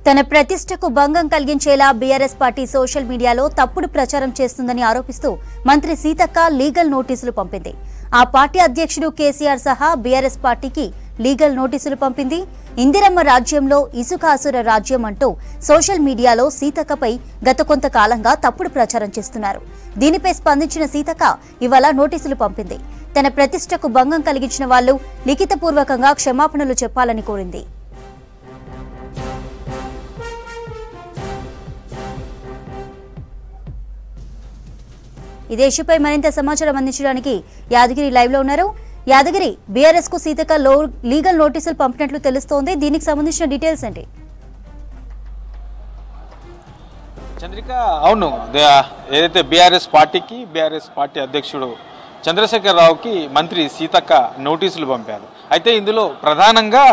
తన ప్రతిష్టకు భంగం కలిగించేలా బీఆర్ఎస్ పార్టీ సోషల్ మీడియాలో తప్పుడు ప్రచారం చేస్తుందని ఆరోపిస్తూ మంత్రి సీతక్క లీగల్ నోటీసులు పంపింది. ఆ పార్టీ అధ్యక్షుడు కేసీఆర్ సహా బీఆర్ఎస్ పార్టీకి లీగల్ నోటీసులు పంపింది. ఇందిరమ్మ రాజ్యంలో ఇసుక అసుర రాజ్యం అంటూ సోషల్ మీడియాలో సీతక్కపై గత కొంతకాలంగా తప్పుడు ప్రచారం చేస్తున్నారు. దీనిపై స్పందించిన సీతక్క ఇవాళ నోటీసులు పంపింది. తన ప్రతిష్టకు భంగం కలిగించిన వాళ్లు లిఖితపూర్వకంగా క్షమాపణలు చెప్పాలని కోరింది. ఇదే ఇష్యూపై మరింత సమాచారం అందించడానికి యాదగిరి లైవ్ లో ఉన్నారు. యాదగిరి, బీఆర్ఎస్ కు సీతక్క లీగల్ నోటీసులు పంపినట్లు తెలుస్తోంది. దీనికి సంబంధించిన డీటెయిల్స్ ఏంటి? చంద్రిక, అవును, ఏదైతే బీఆర్ఎస్ పార్టీ అధ్యక్షుడు చంద్రశేఖర్ రావుకి మంత్రి సీతక్క నోటీసులు పంపారు. అయితే ఇందులో ప్రధానంగా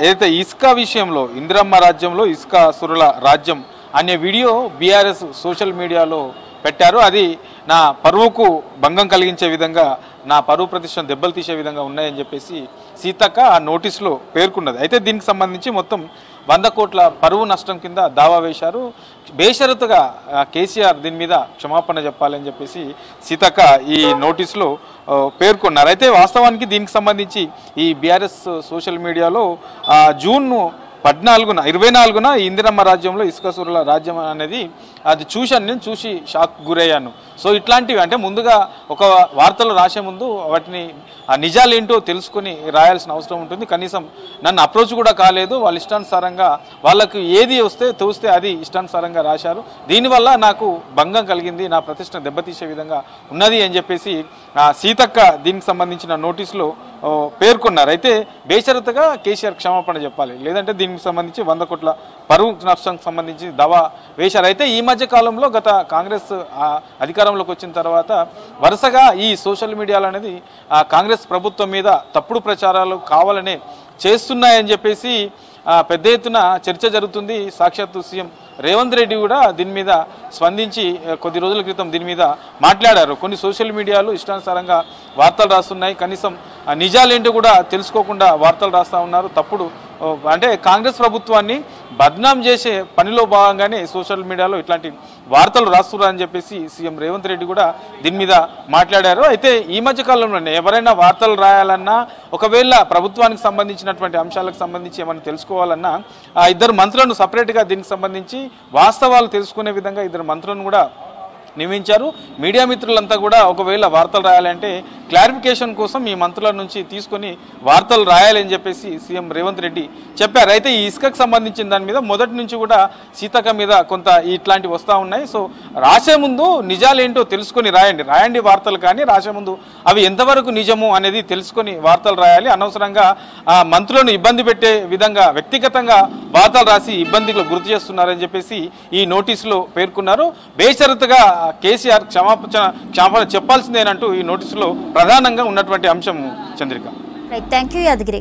ఏదైతే ఇసుక విషయంలో ఇందిరమ్మ రాజ్యంలో ఇసుక సురుల రాజ్యం అనే వీడియో బీఆర్ఎస్ సోషల్ మీడియాలో పెట్టారు. అది నా పరువుకు భంగం కలిగించే విధంగా, నా పరువు ప్రతిష్టను దెబ్బలు తీసే విధంగా ఉన్నాయని చెప్పేసి సీతక్క ఆ నోటీసులో పేర్కొన్నది. అయితే దీనికి సంబంధించి మొత్తం 100 కోట్ల పరువు నష్టం కింద దావా వేశారు. బేషరతుగా కేసీఆర్ దీని మీద క్షమాపణ చెప్పాలని చెప్పేసి సీతక్క ఈ నోటీసులో పేర్కొన్నారు. అయితే వాస్తవానికి దీనికి సంబంధించి ఈ బీఆర్ఎస్ సోషల్ మీడియాలో జూన్ 24న ఇందిరమ్మ రాజ్యంలో ఇసుక సురుల రాజ్యం అనేది అది చూశాను. నేను చూసి షాక్ గురయ్యాను. సో ఇట్లాంటివి అంటే ముందుగా ఒక వార్తలు రాసే ముందు వాటిని నిజాలు ఏంటో తెలుసుకొని రాయాల్సిన అవసరం ఉంటుంది. కనీసం నన్ను అప్రోచ్ కూడా కాలేదు. వాళ్ళ ఇష్టానుసారంగా వాళ్ళకు ఏది తోస్తే అది ఇష్టానుసారంగా రాశారు. దీనివల్ల నాకు భంగం కలిగింది, నా ప్రతిష్టను దెబ్బతీసే విధంగా ఉన్నది అని చెప్పేసి సీతక్క దీనికి సంబంధించిన నోటీసులో పేర్కొన్నారు. అయితే బేషరతుగా కేసీఆర్ క్షమాపణ చెప్పాలి, లేదంటే దీనికి సంబంధించి 100 కోట్ల పరువు నష్టానికి సంబంధించి దావా వేశారు. అయితే ఈ మధ్య కాలంలో గత కాంగ్రెస్ అధికారంలోకి వచ్చిన తర్వాత వరుసగా ఈ సోషల్ మీడియాలో అనేది కాంగ్రెస్ ప్రభుత్వం మీద తప్పుడు ప్రచారాలు కావాలనే చేస్తున్నాయని చెప్పేసి పెద్ద ఎత్తున చర్చ జరుగుతుంది. సాక్షాత్తు సీఎం రేవంత్ రెడ్డి కూడా దీని మీద స్పందించి కొద్ది రోజుల క్రితం దీని మీద మాట్లాడారు. కొన్ని సోషల్ మీడియాలు ఇష్టానుసారంగా వార్తలు రాస్తున్నాయి, కనీసం నిజాలేంటో కూడా తెలుసుకోకుండా వార్తలు రాస్తూ ఉన్నారు. తప్పుడు అంటే కాంగ్రెస్ ప్రభుత్వాన్ని బద్నాం చేసే పనిలో భాగంగానే సోషల్ మీడియాలో ఇట్లాంటి వార్తలు రాస్తున్నారని చెప్పేసి సీఎం రేవంత్ రెడ్డి కూడా దీని మీద మాట్లాడారు. అయితే ఈ మధ్య కాలంలోనే ఎవరైనా వార్తలు రాయాలన్నా, ఒకవేళ ప్రభుత్వానికి సంబంధించినటువంటి అంశాలకు సంబంధించి ఏమైనా తెలుసుకోవాలన్నా ఇద్దరు మంత్రులను సపరేట్గా దీనికి సంబంధించి వాస్తవాలు తెలుసుకునే విధంగా ఇద్దరు మంత్రులను కూడా నియమించారు. మీడియా మిత్రులంతా కూడా ఒకవేళ వార్తలు రాయాలంటే క్లారిఫికేషన్ కోసం ఈ మంత్రుల నుంచి తీసుకొని వార్తలు రాయాలని చెప్పేసి సీఎం రేవంత్ రెడ్డి చెప్పారు. అయితే ఈ ఇసుకకు సంబంధించిన దాని మీద మొదటి నుంచి కూడా సీతక్క మీద కొంత ఇట్లాంటివి వస్తూ ఉన్నాయి. సో రాసే ముందు నిజాలేంటో తెలుసుకొని రాయండి వార్తలు, కానీ రాసే ముందు అవి ఎంతవరకు నిజము అనేది తెలుసుకొని వార్తలు రాయాలి. అనవసరంగా మంత్రులను ఇబ్బంది పెట్టే విధంగా వ్యక్తిగతంగా వార్తలు రాసి ఇబ్బందులు గుర్తు చేస్తున్నారని చెప్పేసి ఈ నోటీసులో పేర్కొన్నారు. బేషరతుగా కేసీఆర్ క్షమాపణ చెప్పాల్సిందేనంటూ ఈ నోటీసులో ప్రధానంగా ఉన్నటువంటి అంశం. Chandrika, thank you Yadagiri.